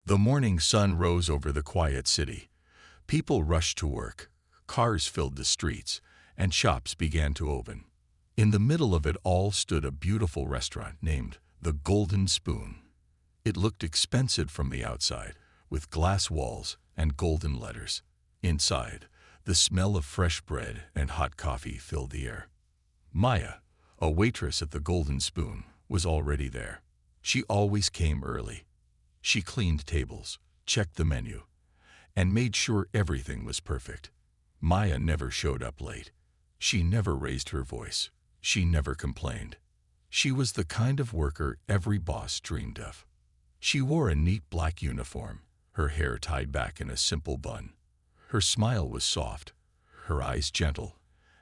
The morning sun rose over the quiet city. People rushed to work, cars filled the streets, and shops began to open. In the middle of it all stood a beautiful restaurant named the Golden Spoon. It looked expensive from the outside, with glass walls and golden letters. Inside, the smell of fresh bread and hot coffee filled the air. Maya, a waitress at the Golden Spoon, was already there. She always came early. She cleaned tables, checked the menu, and made sure everything was perfect. Maya never showed up late. She never raised her voice. She never complained. She was the kind of worker every boss dreamed of. She wore a neat black uniform, her hair tied back in a simple bun. Her smile was soft, her eyes gentle,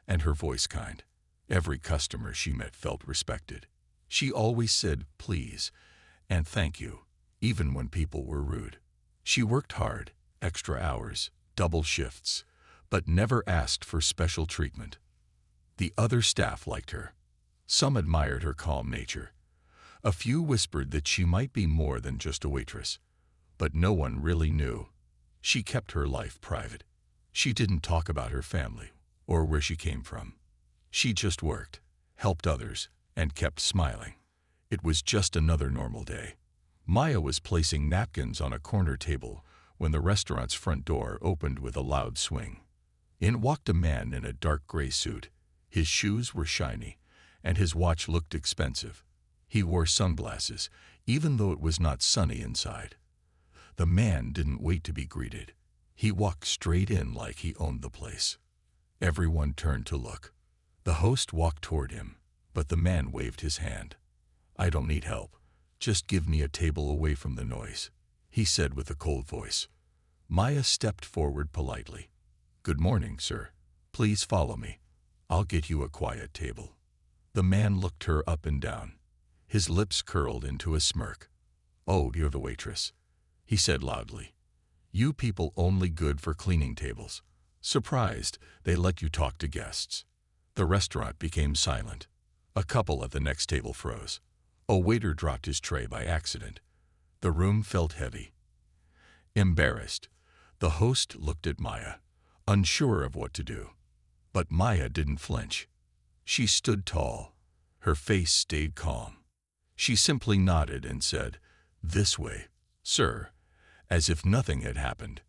and her voice kind. Every customer she met felt respected. She always said please and thank you, even when people were rude. She worked hard, extra hours, double shifts, but never asked for special treatment. The other staff liked her. Some admired her calm nature. A few whispered that she might be more than just a waitress, but no one really knew. She kept her life private. She didn't talk about her family or where she came from. She just worked, helped others, and kept smiling. It was just another normal day. Maya was placing napkins on a corner table when the restaurant's front door opened with a loud swing. In walked a man in a dark gray suit. His shoes were shiny, and his watch looked expensive. He wore sunglasses, even though it was not sunny inside. The man didn't wait to be greeted. He walked straight in like he owned the place. Everyone turned to look. The host walked toward him, but the man waved his hand. "I don't need help. Just give me a table away from the noise," he said with a cold voice. Maya stepped forward politely. "Good morning, sir. Please follow me. I'll get you a quiet table." The man looked her up and down. His lips curled into a smirk. "Oh, you're the waitress," he said loudly. "You people only good for cleaning tables. Surprised they let you talk to guests." The restaurant became silent. A couple at the next table froze. A waiter dropped his tray by accident. The room felt heavy. Embarrassed, the host looked at Maya, unsure of what to do. But Maya didn't flinch. She stood tall. Her face stayed calm. She simply nodded and said, "This way, sir," as if nothing had happened.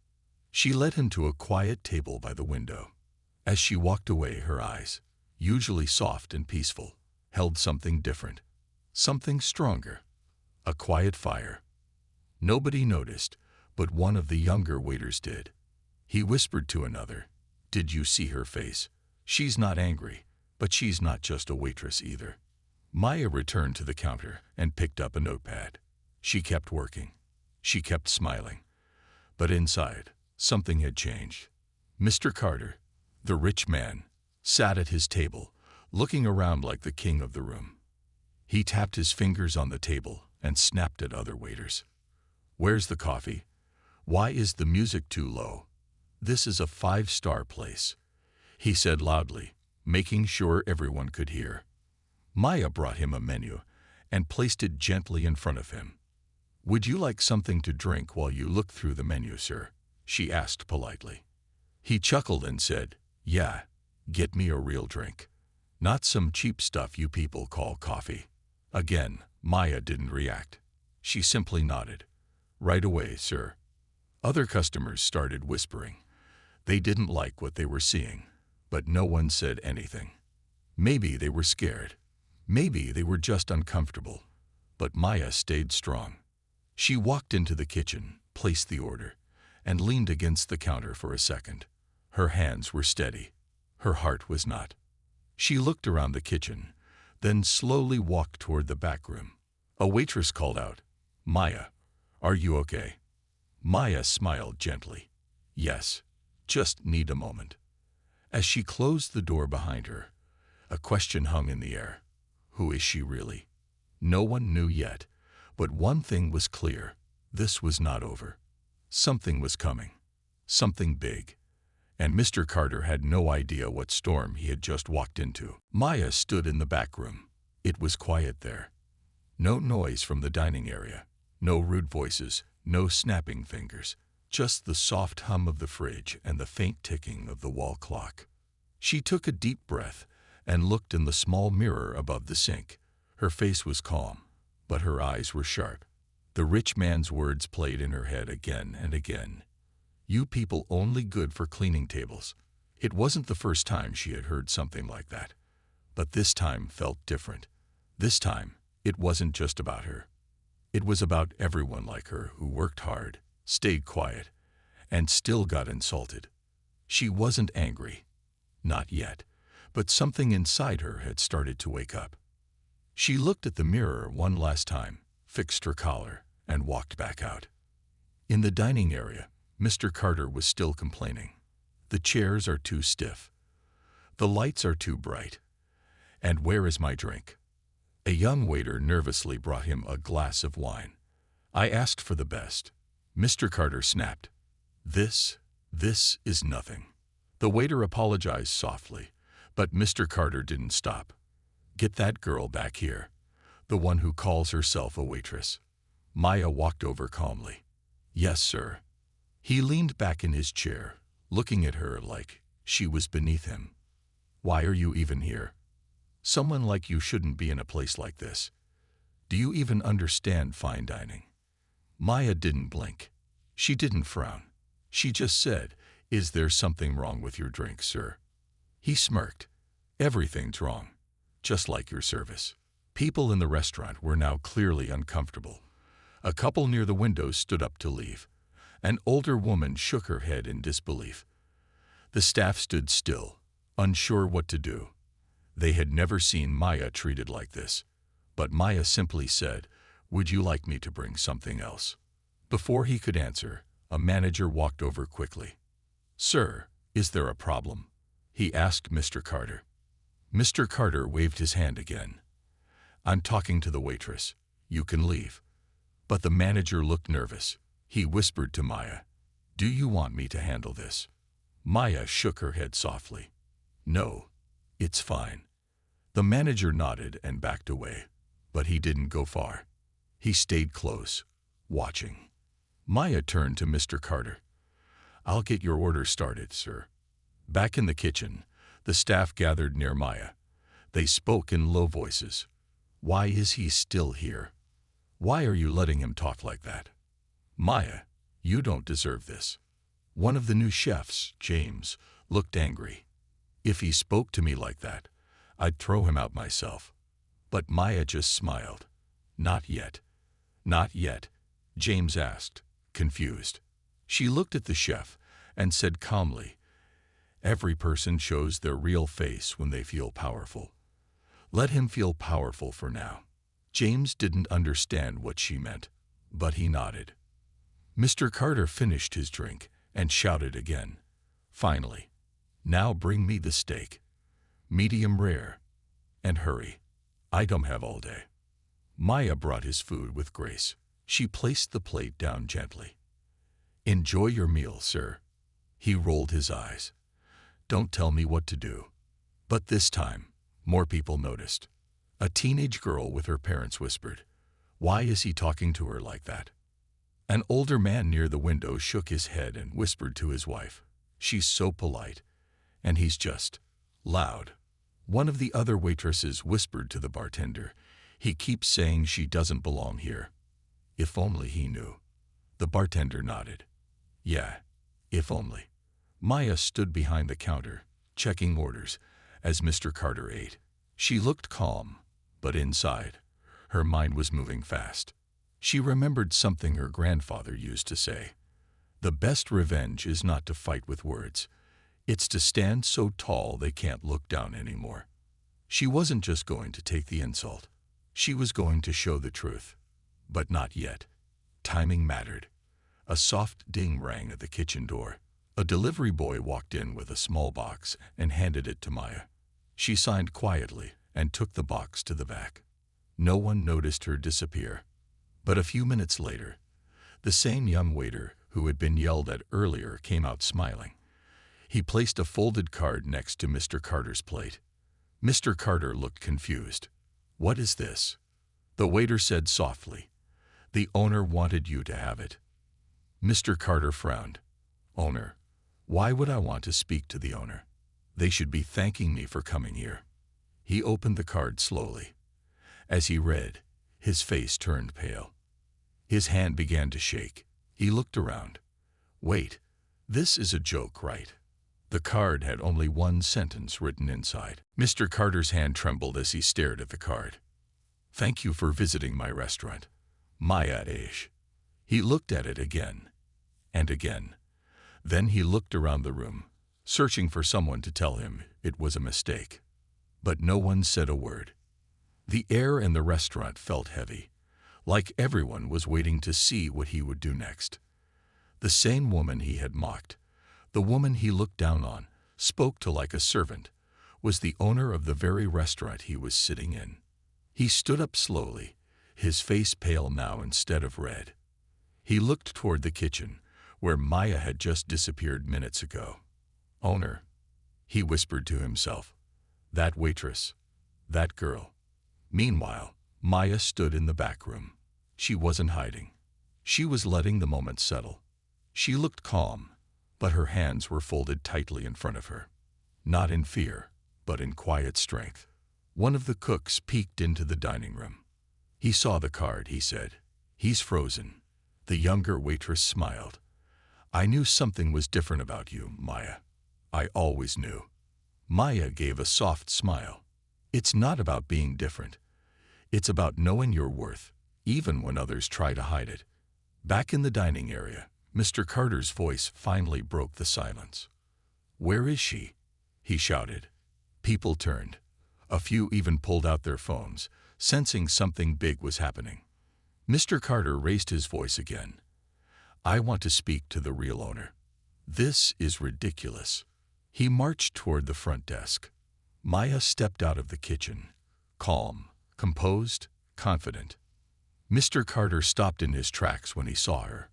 She led him to a quiet table by the window. As she walked away, her eyes, usually soft and peaceful, held something different, something stronger, a quiet fire. Nobody noticed, but one of the younger waiters did. He whispered to another, "Did you see her face? She's not angry, but she's not just a waitress either." Maya returned to the counter and picked up a notepad. She kept working. She kept smiling. But inside, something had changed. Mr. Carter, the rich man, sat at his table, looking around like the king of the room. He tapped his fingers on the table and snapped at other waiters. "Where's the coffee? Why is the music too low? This is a 5-star place," he said loudly, making sure everyone could hear. Maya brought him a menu and placed it gently in front of him. "Would you like something to drink while you look through the menu, sir?" she asked politely. He chuckled and said, "Yeah, get me a real drink. Not some cheap stuff you people call coffee." Again, Maya didn't react. She simply nodded. "Right away, sir." Other customers started whispering. They didn't like what they were seeing, but no one said anything. Maybe they were scared. Maybe they were just uncomfortable. But Maya stayed strong. She walked into the kitchen, placed the order, and leaned against the counter for a second. Her hands were steady. Her heart was not. She looked around the kitchen, then slowly walked toward the back room. A waitress called out, "Maya, are you okay?" Maya smiled gently. "Yes, just need a moment." As she closed the door behind her, a question hung in the air. Who is she really? No one knew yet, but one thing was clear. This was not over. Something was coming. Something big. And Mr. Carter had no idea what storm he had just walked into. Maya stood in the back room. It was quiet there. No noise from the dining area. No rude voices. No snapping fingers, just the soft hum of the fridge and the faint ticking of the wall clock. She took a deep breath and looked in the small mirror above the sink. Her face was calm, but her eyes were sharp. The rich man's words played in her head again and again. You people only good for cleaning tables. It wasn't the first time she had heard something like that. But this time felt different. This time, it wasn't just about her. It was about everyone like her who worked hard, stayed quiet, and still got insulted. She wasn't angry. Not yet. But something inside her had started to wake up. She looked at the mirror one last time, fixed her collar, and walked back out. In the dining area, Mr. Carter was still complaining. The chairs are too stiff. The lights are too bright. And where is my drink? A young waiter nervously brought him a glass of wine. I asked for the best. Mr. Carter snapped. This is nothing. The waiter apologized softly, but Mr. Carter didn't stop. Get that girl back here. The one who calls herself a waitress. Maya walked over calmly. Yes, sir. He leaned back in his chair, looking at her like she was beneath him. Why are you even here? Someone like you shouldn't be in a place like this. Do you even understand fine dining? Maya didn't blink. She didn't frown. She just said, Is there something wrong with your drink, sir? He smirked. Everything's wrong. Just like your service. People in the restaurant were now clearly uncomfortable. A couple near the window stood up to leave. An older woman shook her head in disbelief. The staff stood still, unsure what to do. They had never seen Maya treated like this. But Maya simply said, Would you like me to bring something else? Before he could answer, a manager walked over quickly. Sir, is there a problem? He asked Mr. Carter. Mr. Carter waved his hand again. I'm talking to the waitress. You can leave. But the manager looked nervous. He whispered to Maya, Do you want me to handle this? Maya shook her head softly. No, it's fine. The manager nodded and backed away, but he didn't go far. He stayed close, watching. Maya turned to Mr. Carter. I'll get your order started, sir. Back in the kitchen, the staff gathered near Maya. They spoke in low voices. Why is he still here? Why are you letting him talk like that? Maya, you don't deserve this. One of the new chefs, James, looked angry. If he spoke to me like that, I'd throw him out myself. But Maya just smiled. Not yet. Not yet, James asked, confused. She looked at the chef and said calmly, Every person shows their real face when they feel powerful. Let him feel powerful for now. James didn't understand what she meant, but he nodded. Mr. Carter finished his drink and shouted again. Finally, now bring me the steak. Medium rare. And hurry. I don't have all day. Maya brought his food with grace. She placed the plate down gently. Enjoy your meal, sir. He rolled his eyes. Don't tell me what to do. But this time, more people noticed. A teenage girl with her parents whispered, Why is he talking to her like that? An older man near the window shook his head and whispered to his wife, She's so polite. And he's just loud. One of the other waitresses whispered to the bartender, He keeps saying she doesn't belong here. If only he knew. The bartender nodded. Yeah, if only. Maya stood behind the counter, checking orders, as Mr. Carter ate. She looked calm, but inside, her mind was moving fast. She remembered something her grandfather used to say. The best revenge is not to fight with words. It's to stand so tall they can't look down anymore. She wasn't just going to take the insult. She was going to show the truth. But not yet. Timing mattered. A soft ding rang at the kitchen door. A delivery boy walked in with a small box and handed it to Maya. She signed quietly and took the box to the back. No one noticed her disappear. But a few minutes later, the same young waiter who had been yelled at earlier came out smiling. He placed a folded card next to Mr. Carter's plate. Mr. Carter looked confused. What is this? The waiter said softly. The owner wanted you to have it. Mr. Carter frowned. Owner. Why would I want to speak to the owner? They should be thanking me for coming here. He opened the card slowly. As he read, his face turned pale. His hand began to shake. He looked around. Wait, this is a joke, right? The card had only one sentence written inside. Mr. Carter's hand trembled as he stared at the card. Thank you for visiting my restaurant. Maya Aish. He looked at it again and again. Then he looked around the room, searching for someone to tell him it was a mistake. But no one said a word. The air in the restaurant felt heavy, like everyone was waiting to see what he would do next. The same woman he had mocked, the woman he looked down on, spoke to like a servant, was the owner of the very restaurant he was sitting in. He stood up slowly, his face pale now instead of red. He looked toward the kitchen, where Maya had just disappeared minutes ago. Owner, he whispered to himself. That waitress. That girl. Meanwhile, Maya stood in the back room. She wasn't hiding. She was letting the moment settle. She looked calm, but her hands were folded tightly in front of her. Not in fear, but in quiet strength. One of the cooks peeked into the dining room. He saw the card, he said. He's frozen. The younger waitress smiled. I knew something was different about you, Maya. I always knew. Maya gave a soft smile. It's not about being different. It's about knowing your worth, even when others try to hide it. Back in the dining area, Mr. Carter's voice finally broke the silence. Where is she? He shouted. People turned. A few even pulled out their phones, sensing something big was happening. Mr. Carter raised his voice again. I want to speak to the real owner. This is ridiculous. He marched toward the front desk. Maya stepped out of the kitchen, calm, composed, confident. Mr. Carter stopped in his tracks when he saw her.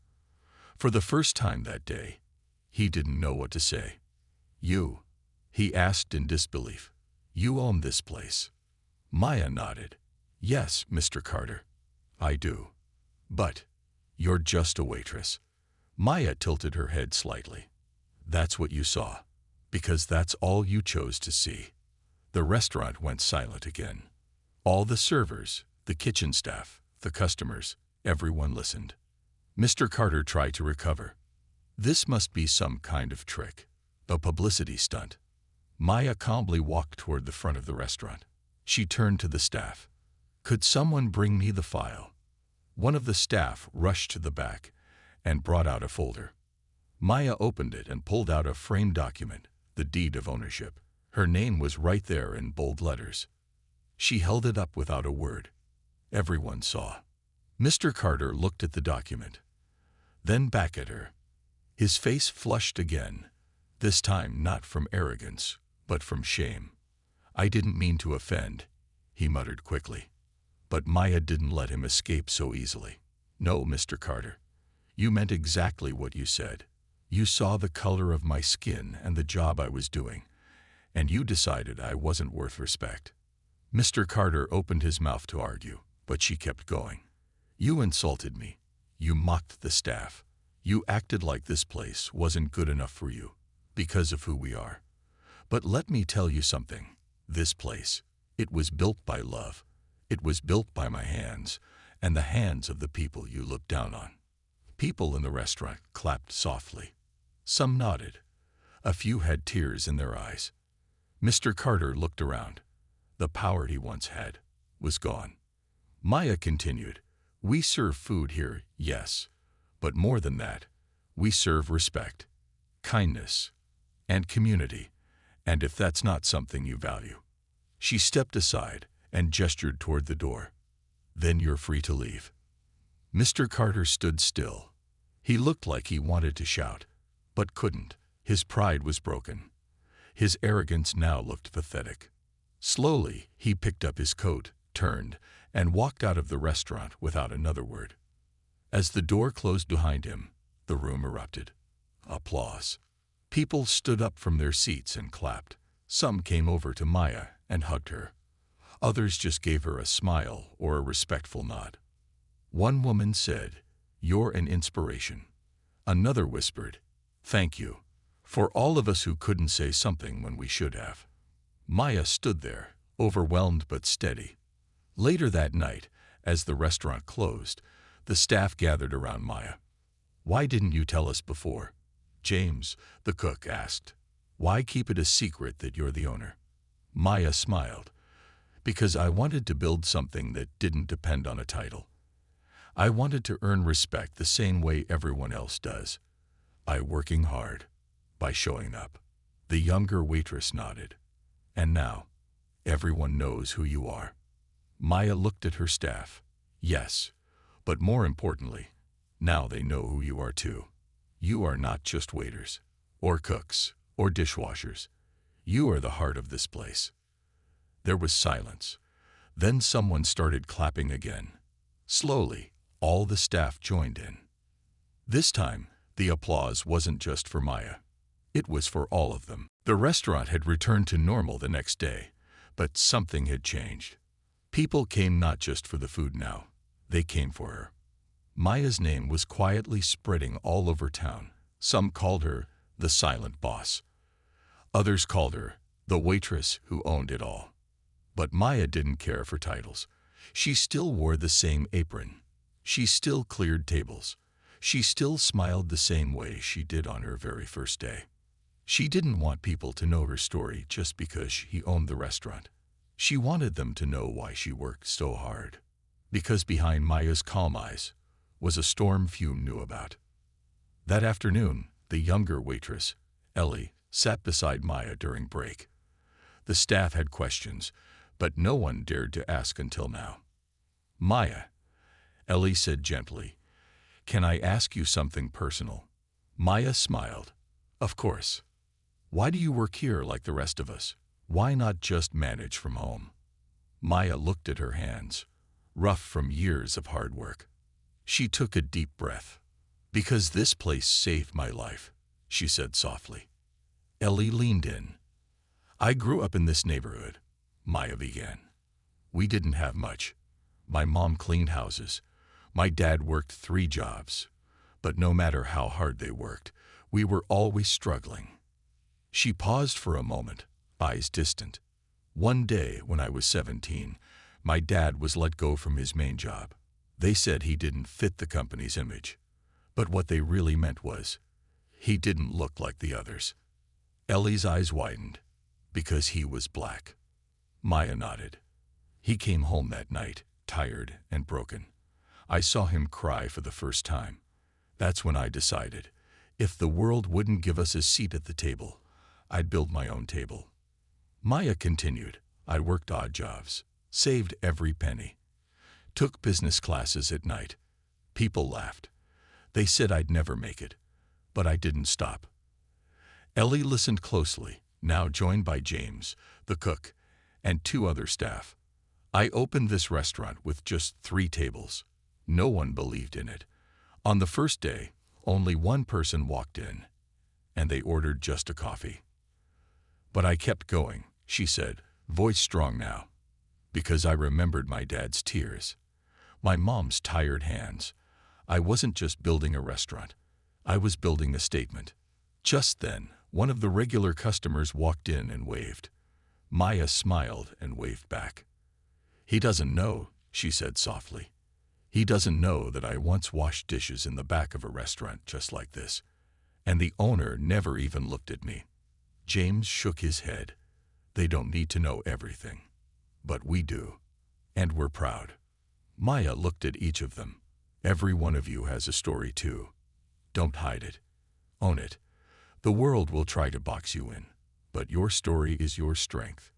For the first time that day, he didn't know what to say. You, he asked in disbelief, you own this place. Maya nodded. Yes, Mr. Carter, I do. But you're just a waitress. Maya tilted her head slightly. That's what you saw, because that's all you chose to see. The restaurant went silent again. All the servers, the kitchen staff, the customers, everyone listened. Mr. Carter tried to recover. This must be some kind of trick, a publicity stunt. Maya calmly walked toward the front of the restaurant. She turned to the staff. Could someone bring me the file? One of the staff rushed to the back and brought out a folder. Maya opened it and pulled out a framed document, the deed of ownership. Her name was right there in bold letters. She held it up without a word. Everyone saw. Mr. Carter looked at the document, then back at her. His face flushed again, this time not from arrogance, but from shame. I didn't mean to offend, he muttered quickly. But Maya didn't let him escape so easily. No, Mr. Carter. You meant exactly what you said. You saw the color of my skin and the job I was doing, and you decided I wasn't worth respect. Mr. Carter opened his mouth to argue, but she kept going. You insulted me. You mocked the staff. You acted like this place wasn't good enough for you, because of who we are. But let me tell you something. This place, it was built by love. It was built by my hands, and the hands of the people you looked down on. People in the restaurant clapped softly. Some nodded. A few had tears in their eyes. Mr. Carter looked around. The power he once had was gone. Maya continued, we serve food here, yes, but more than that, we serve respect, kindness, and community, and if that's not something you value. She stepped aside and gestured toward the door. Then you're free to leave. Mr. Carter stood still. He looked like he wanted to shout, but couldn't. His pride was broken. His arrogance now looked pathetic. Slowly, he picked up his coat, turned, and walked out of the restaurant without another word. As the door closed behind him, the room erupted. Applause. People stood up from their seats and clapped. Some came over to Maya and hugged her. Others just gave her a smile or a respectful nod. One woman said, "You're an inspiration. Another whispered, "Thank you," for all of us who couldn't say something when we should have. Maya stood there, overwhelmed but steady. Later that night, as the restaurant closed, the staff gathered around Maya. "Why didn't you tell us before?" James, the cook, asked. "Why keep it a secret that you're the owner?" Maya smiled. "Because I wanted to build something that didn't depend on a title. I wanted to earn respect the same way everyone else does. By working hard, by showing up." The younger waitress nodded. "And now, everyone knows who you are." Maya looked at her staff. "Yes, but more importantly, now they know who you are too. You are not just waiters, or cooks, or dishwashers. You are the heart of this place." There was silence. Then someone started clapping again. Slowly, all the staff joined in. This time, the applause wasn't just for Maya. It was for all of them. The restaurant had returned to normal the next day, but something had changed. People came not just for the food now. They came for her. Maya's name was quietly spreading all over town. Some called her the silent boss. Others called her the waitress who owned it all. But Maya didn't care for titles. She still wore the same apron. She still cleared tables. She still smiled the same way she did on her very first day. She didn't want people to know her story just because she owned the restaurant. She wanted them to know why she worked so hard. Because behind Maya's calm eyes was a storm few knew about. That afternoon, the younger waitress, Ellie, sat beside Maya during break. The staff had questions, but no one dared to ask until now. "Maya," Ellie said gently, "can I ask you something personal?" Maya smiled. "Of course. Why do you work here like the rest of us? Why not just manage from home?" Maya looked at her hands, rough from years of hard work. She took a deep breath. "Because this place saved my life," she said softly. Ellie leaned in. "I grew up in this neighborhood," Maya began. "We didn't have much. My mom cleaned houses. My dad worked 3 jobs. But no matter how hard they worked, we were always struggling." She paused for a moment, eyes distant. "One day, when I was 17, my dad was let go from his main job. They said he didn't fit the company's image. But what they really meant was, he didn't look like the others." Ellie's eyes widened. "Because he was black." Maya nodded. "He came home that night, tired and broken. I saw him cry for the first time. That's when I decided, if the world wouldn't give us a seat at the table, I'd build my own table." Maya continued. "I worked odd jobs, saved every penny, took business classes at night. People laughed. They said I'd never make it, but I didn't stop." Ellie listened closely, now joined by James, the cook, and 2 other staff. "I opened this restaurant with just 3 tables. No one believed in it. On the first day, only 1 person walked in, and they ordered just a coffee. But I kept going," she said, voice strong now, "because I remembered my dad's tears, my mom's tired hands. I wasn't just building a restaurant. I was building a statement." Just then, one of the regular customers walked in and waved. Maya smiled and waved back. "He doesn't know," she said softly. "He doesn't know that I once washed dishes in the back of a restaurant just like this. And the owner never even looked at me." James shook his head. "They don't need to know everything. But we do. And we're proud." Maya looked at each of them. "Every one of you has a story too. Don't hide it. Own it. The world will try to box you in, but your story is your strength."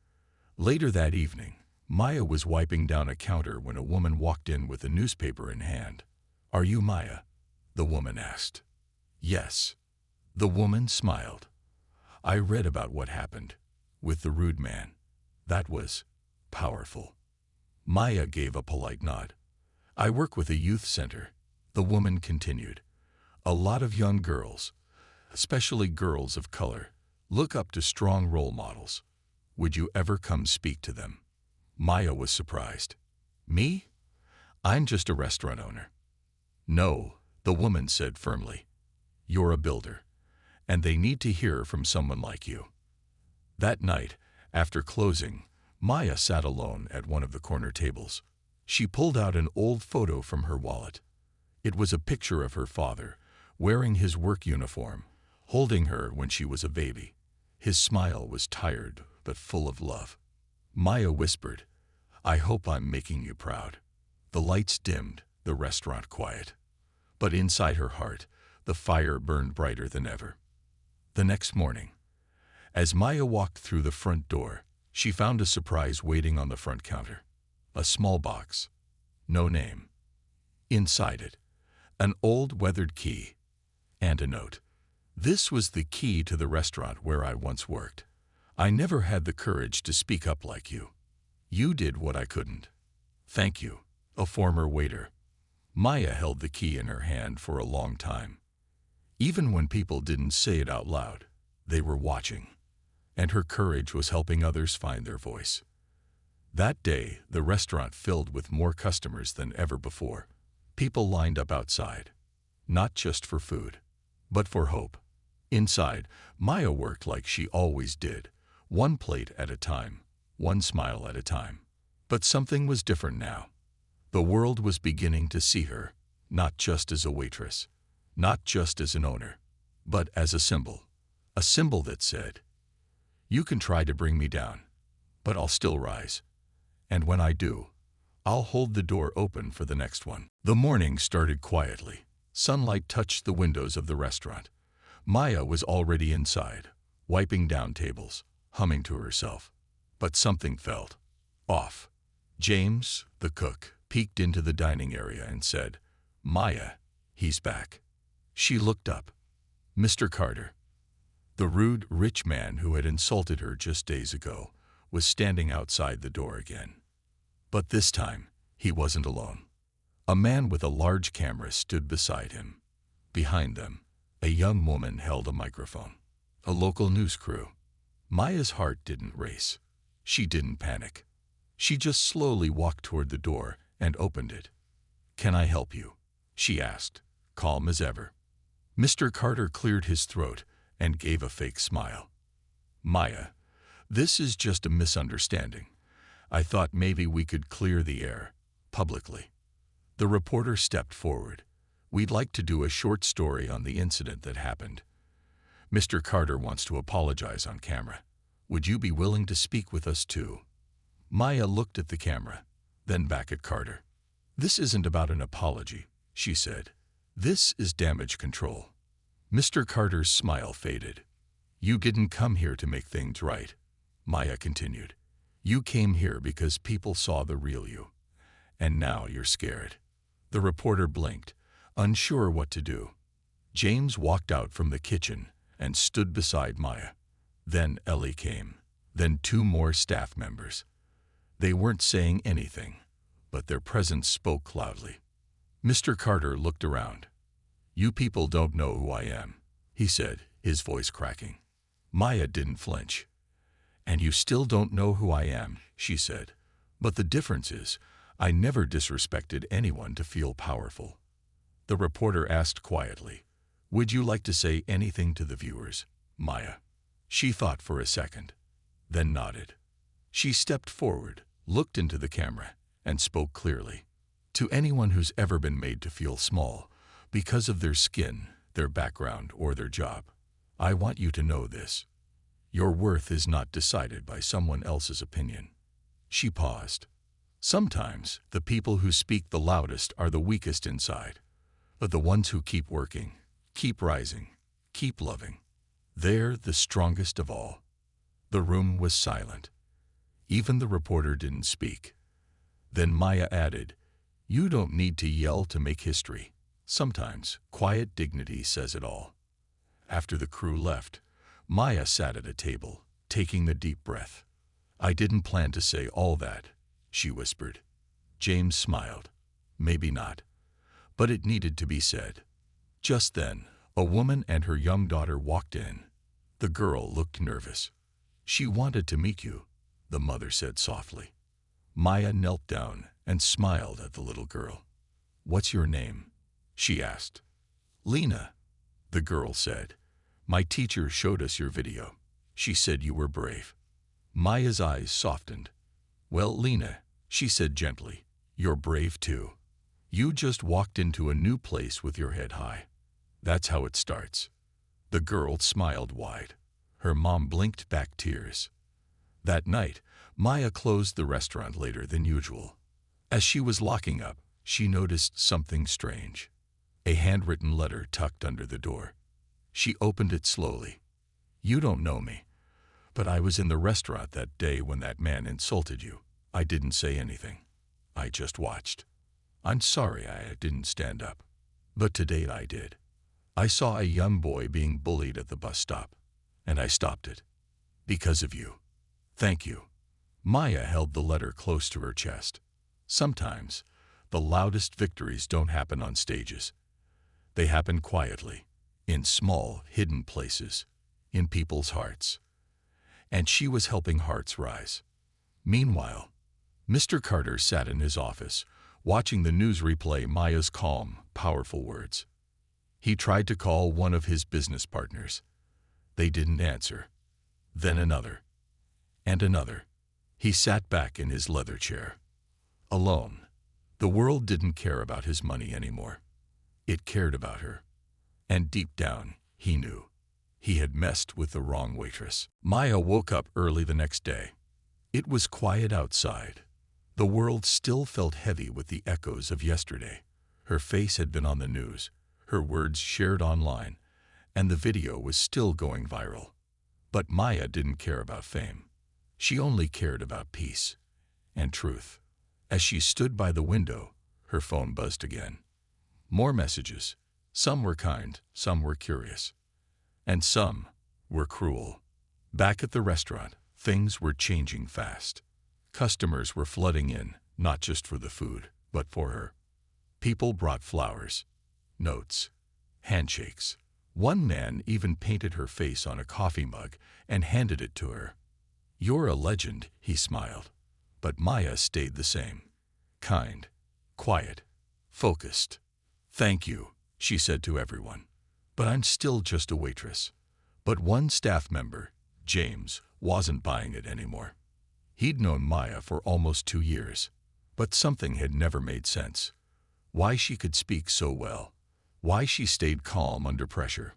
Later that evening, Maya was wiping down a counter when a woman walked in with a newspaper in hand. "Are you Maya?" the woman asked. "Yes." The woman smiled. "I read about what happened with the rude man. That was powerful." Maya gave a polite nod. "I work with a youth center," the woman continued. "A lot of young girls, especially girls of color, look up to strong role models. Would you ever come speak to them?" Maya was surprised. "Me? I'm just a restaurant owner." "No," the woman said firmly. You're a builder, and they need to hear from someone like you." That night, after closing, Maya sat alone at one of the corner tables. She pulled out an old photo from her wallet. It was a picture of her father, wearing his work uniform, holding her when she was a baby. His smile was tired but full of love. Maya whispered, "I hope I'm making you proud." The lights dimmed, the restaurant quiet. But inside her heart, the fire burned brighter than ever. The next morning, as Maya walked through the front door, she found a surprise waiting on the front counter. A small box. No name. Inside it, an old weathered key and a note. "This was the key to the restaurant where I once worked. I never had the courage to speak up like you. You did what I couldn't. Thank you, a former waiter." Maya held the key in her hand for a long time. Even when people didn't say it out loud, they were watching, and her courage was helping others find their voice. That day, the restaurant filled with more customers than ever before. People lined up outside, not just for food, but for hope. Inside, Maya worked like she always did, one plate at a time, one smile at a time. But something was different now. The world was beginning to see her, not just as a waitress, not just as an owner, but as a symbol that said, "You can try to bring me down, but I'll still rise. And when I do, I'll hold the door open for the next one." The morning started quietly. Sunlight touched the windows of the restaurant. Maya was already inside, wiping down tables, humming to herself. But something felt off. James, the cook, peeked into the dining area and said, "Maya, he's back." She looked up. Mr. Carter, the rude, rich man who had insulted her just days ago, was standing outside the door again. But this time, he wasn't alone. A man with a large camera stood beside him. Behind them, a young woman held a microphone. A local news crew. Maya's heart didn't race. She didn't panic. She just slowly walked toward the door and opened it. "Can I help you?" she asked, calm as ever. Mr. Carter cleared his throat and gave a fake smile. "Maya, this is just a misunderstanding. I thought maybe we could clear the air, publicly." The reporter stepped forward. "We'd like to do a short story on the incident that happened. Mr. Carter wants to apologize on camera. Would you be willing to speak with us too?" Maya looked at the camera, then back at Carter. "This isn't about an apology," she said. "This is damage control." Mr. Carter's smile faded. "You didn't come here to make things right," Maya continued. "You came here because people saw the real you. And now you're scared." The reporter blinked, unsure what to do. James walked out from the kitchen and stood beside Maya. Then Ellie came. Then two more staff members. They weren't saying anything, but their presence spoke loudly. Mr. Carter looked around. "You people don't know who I am," he said, his voice cracking. Maya didn't flinch. "And you still don't know who I am," she said. "But the difference is, I never disrespected anyone to feel powerful." The reporter asked quietly, "Would you like to say anything to the viewers, Maya?" She thought for a second, then nodded. She stepped forward, looked into the camera, and spoke clearly. "To anyone who's ever been made to feel small, because of their skin, their background, or their job, I want you to know this. Your worth is not decided by someone else's opinion." She paused. "Sometimes the people who speak the loudest are the weakest inside, but the ones who keep working, keep rising, keep loving, they're the strongest of all." The room was silent. Even the reporter didn't speak. Then Maya added, "You don't need to yell to make history. Sometimes quiet dignity says it all." After the crew left, Maya sat at a table, taking a deep breath. "I didn't plan to say all that," she whispered. James smiled. "Maybe not. But it needed to be said." Just then, a woman and her young daughter walked in. The girl looked nervous. "She wanted to meet you," the mother said softly. Maya knelt down and smiled at the little girl. "What's your name?" she asked. "Lena." the girl said. "My teacher showed us your video. She said you were brave." Maya's eyes softened. "Well, Lena," she said gently, "you're brave too. You just walked into a new place with your head high. That's how it starts." The girl smiled wide. Her mom blinked back tears. That night, Maya closed the restaurant later than usual. As she was locking up, she noticed something strange. A handwritten letter tucked under the door. She opened it slowly. "You don't know me, but I was in the restaurant that day when that man insulted you. I didn't say anything. I just watched. I'm sorry I didn't stand up. But today I did. I saw a young boy being bullied at the bus stop, and I stopped it. Because of you. Thank you." Maya held the letter close to her chest. Sometimes, the loudest victories don't happen on stages. They happen quietly, in small, hidden places, in people's hearts. And she was helping hearts rise. Meanwhile, Mr. Carter sat in his office, watching the news replay Maya's calm, powerful words. He tried to call one of his business partners. They didn't answer. Then another. And another. He sat back in his leather chair. Alone. The world didn't care about his money anymore. It cared about her. And deep down, he knew. He had messed with the wrong waitress. Maya woke up early the next day. It was quiet outside. The world still felt heavy with the echoes of yesterday. Her face had been on the news, her words shared online, and the video was still going viral. But Maya didn't care about fame. She only cared about peace and truth. As she stood by the window, her phone buzzed again. More messages. Some were kind, some were curious, and some were cruel. Back at the restaurant, things were changing fast. Customers were flooding in, not just for the food, but for her. People brought flowers, notes, handshakes. One man even painted her face on a coffee mug and handed it to her. "You're a legend," he smiled. But Maya stayed the same. Kind, quiet, focused. "Thank you," she said to everyone. "But I'm still just a waitress." But one staff member, James, wasn't buying it anymore. He'd known Maya for almost 2 years, but something had never made sense. Why she could speak so well. Why she stayed calm under pressure.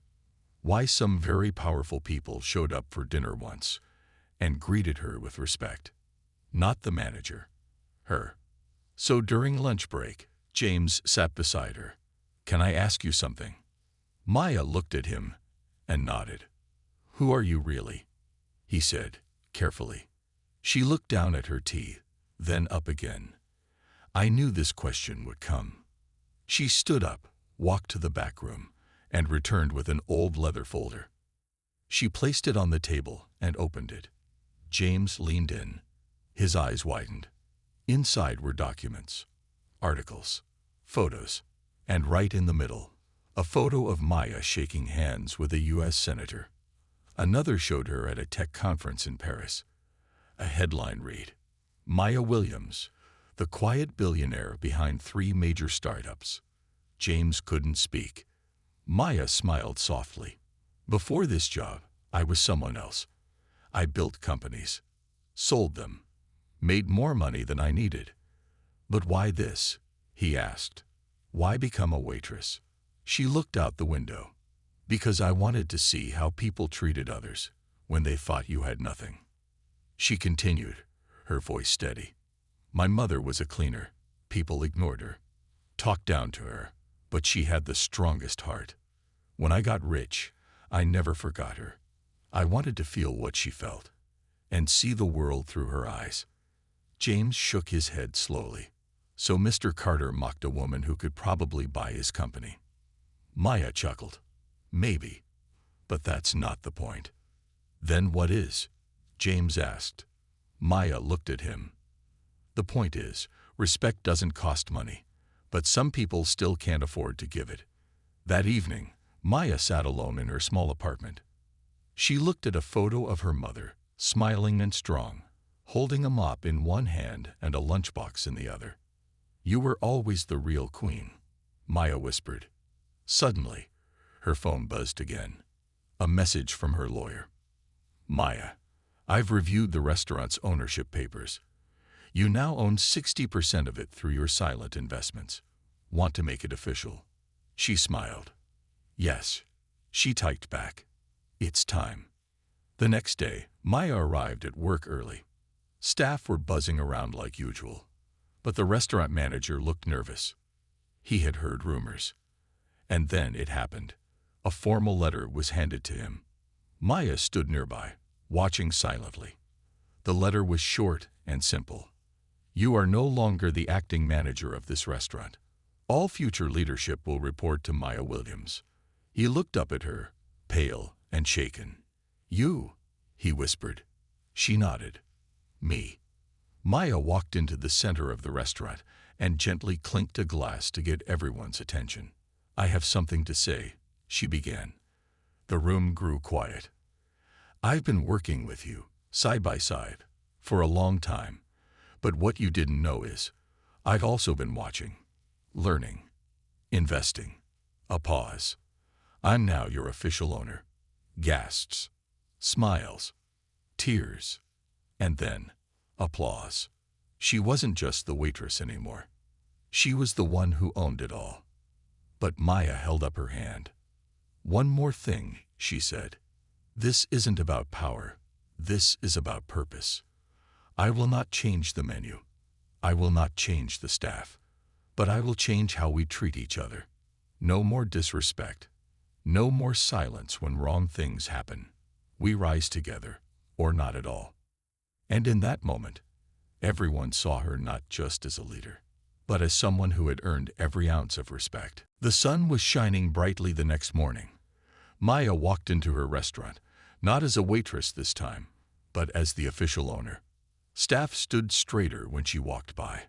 Why some very powerful people showed up for dinner once and greeted her with respect. Not the manager. Her. So during lunch break, James sat beside her. "Can I ask you something?" Maya looked at him and nodded. "Who are you really?" he said, carefully. She looked down at her tea, then up again. I knew this question would come. She stood up, walked to the back room, and returned with an old leather folder. She placed it on the table and opened it. James leaned in. His eyes widened. Inside were documents, articles, photos, and right in the middle, a photo of Maya shaking hands with a U.S. senator. Another showed her at a tech conference in Paris. A headline read, "Maya Williams, the quiet billionaire behind 3 major startups." James couldn't speak. Maya smiled softly. "Before this job, I was someone else. I built companies, sold them, made more money than I needed. But why this?" he asked. "Why become a waitress?" She looked out the window. "Because I wanted to see how people treated others when they thought you had nothing." She continued, her voice steady. "My mother was a cleaner. People ignored her, talked down to her, but she had the strongest heart. When I got rich, I never forgot her. I wanted to feel what she felt and see the world through her eyes." James shook his head slowly. "So Mr. Carter mocked a woman who could probably buy his company." Maya chuckled. "Maybe, but that's not the point." "Then what is?" James asked. Maya looked at him. "The point is, respect doesn't cost money, but some people still can't afford to give it." That evening, Maya sat alone in her small apartment. She looked at a photo of her mother, smiling and strong, holding a mop in one hand and a lunchbox in the other. "You were always the real queen," Maya whispered. Suddenly, Her phone buzzed again. A message from her lawyer. Maya, I've reviewed the restaurant's ownership papers. You now own 60% of it through your silent investments. Want to make it official? She smiled. Yes. She typed back. It's time. The next day, Maya arrived at work early. Staff were buzzing around like usual, but the restaurant manager looked nervous. He had heard rumors. And then it happened. A formal letter was handed to him. Maya stood nearby, watching silently. The letter was short and simple. You are no longer the acting manager of this restaurant. All future leadership will report to Maya Williams. He looked up at her, pale and shaken. You, he whispered. She nodded. Me. Maya walked into the center of the restaurant and gently clinked a glass to get everyone's attention. I have something to say, she began. The room grew quiet. I've been working with you, side by side, for a long time. But what you didn't know is, I've also been watching, learning, investing. A pause. I'm now your official owner. Gasps, smiles, tears, and then applause. She wasn't just the waitress anymore. She was the one who owned it all. But Maya held up her hand. One more thing, she said. This isn't about power. This is about purpose. I will not change the menu. I will not change the staff. But I will change how we treat each other. No more disrespect. No more silence when wrong things happen. We rise together, or not at all. And in that moment, everyone saw her not just as a leader, but as someone who had earned every ounce of respect. The sun was shining brightly the next morning. Maya walked into her restaurant, not as a waitress this time, but as the official owner. Staff stood straighter when she walked by.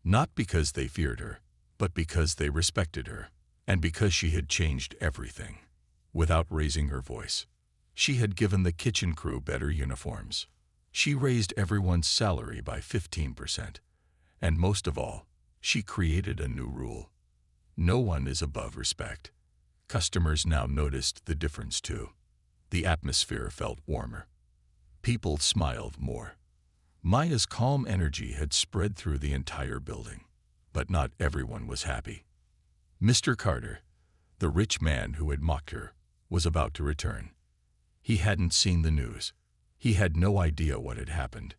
Not because they feared her, but because they respected her, and because she had changed everything. Without raising her voice, she had given the kitchen crew better uniforms. She raised everyone's salary by 15%. And most of all, she created a new rule. No one is above respect. Customers now noticed the difference too. The atmosphere felt warmer. People smiled more. Maya's calm energy had spread through the entire building, but not everyone was happy. Mr. Carter, the rich man who had mocked her, was about to return. He hadn't seen the news. He had no idea what had happened.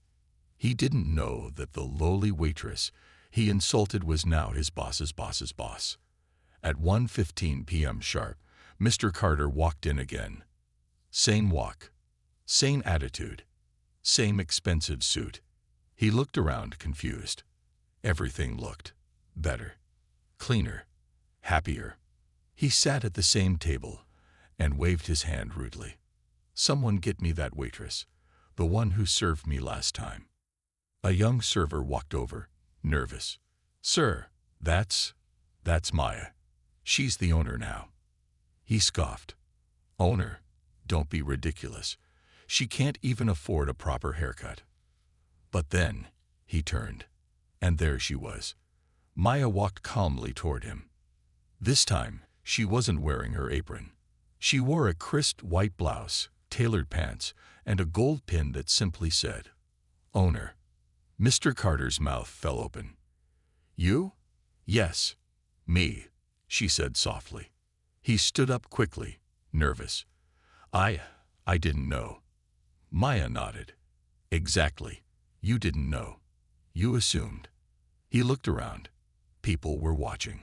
He didn't know that the lowly waitress he insulted was now his boss's boss's boss. At 1:15 p.m. sharp, Mr. Carter walked in again. Same walk, same attitude, same expensive suit. He looked around, confused. Everything looked better, cleaner, happier. He sat at the same table and waved his hand rudely. Someone get me that waitress, the one who served me last time. A young server walked over, nervous. Sir, that's Maya. She's the owner now. He scoffed. Owner? Don't be ridiculous. She can't even afford a proper haircut. But then, he turned, and there she was. Maya walked calmly toward him. This time, she wasn't wearing her apron. She wore a crisp white blouse, tailored pants, and a gold pin that simply said, Owner. Mr. Carter's mouth fell open. You? Yes, me, she said softly. He stood up quickly, nervous. I didn't know. Maya nodded. Exactly. You didn't know. You assumed. He looked around. People were watching.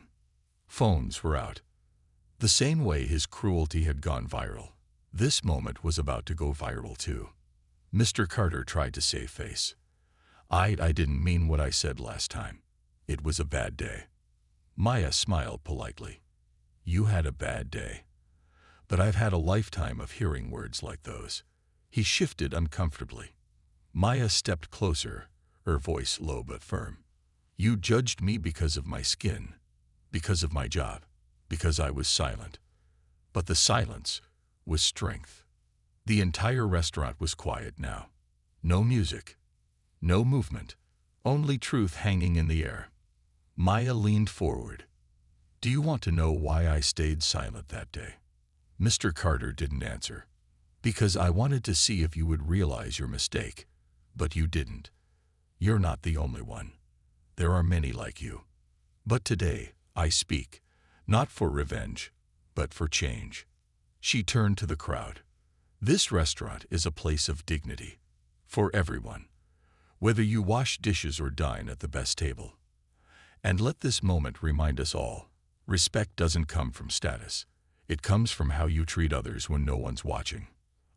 Phones were out. The same way his cruelty had gone viral, this moment was about to go viral too. Mr. Carter tried to save face. I didn't mean what I said last time. It was a bad day. Maya smiled politely. You had a bad day. But I've had a lifetime of hearing words like those. He shifted uncomfortably. Maya stepped closer, her voice low but firm. You judged me because of my skin, because of my job, because I was silent. But the silence was strength. The entire restaurant was quiet now. No music, no movement, only truth hanging in the air. Maya leaned forward. Do you want to know why I stayed silent that day? Mr. Carter didn't answer. Because I wanted to see if you would realize your mistake. But you didn't. You're not the only one. There are many like you. But today, I speak, not for revenge, but for change. She turned to the crowd. This restaurant is a place of dignity. For everyone. Whether you wash dishes or dine at the best table. And let this moment remind us all, respect doesn't come from status. It comes from how you treat others when no one's watching.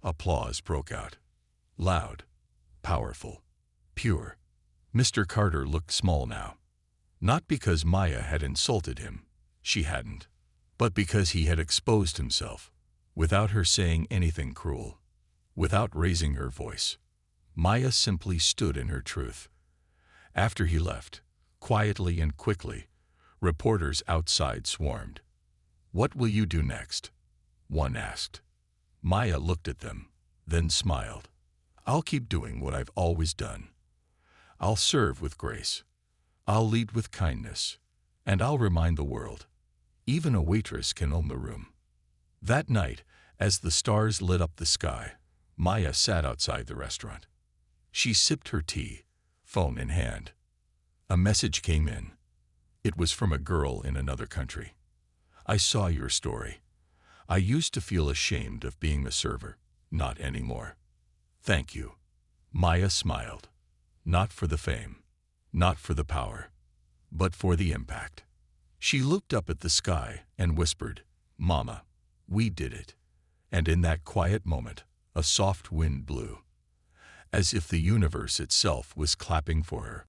Applause broke out. Loud, powerful, pure. Mr. Carter looked small now. Not because Maya had insulted him, she hadn't, but because he had exposed himself, without her saying anything cruel, without raising her voice. Maya simply stood in her truth. After he left, quietly and quickly, reporters outside swarmed. "What will you do next?" one asked. Maya looked at them, then smiled. "I'll keep doing what I've always done. I'll serve with grace. I'll lead with kindness. And I'll remind the world, even a waitress can own the room." That night, as the stars lit up the sky, Maya sat outside the restaurant. She sipped her tea, phone in hand. A message came in. It was from a girl in another country. "I saw your story. I used to feel ashamed of being the server. Not anymore. Thank you." Maya smiled. Not for the fame, not for the power, but for the impact. She looked up at the sky and whispered, "Mama, we did it." And in that quiet moment, a soft wind blew, as if the universe itself was clapping for her.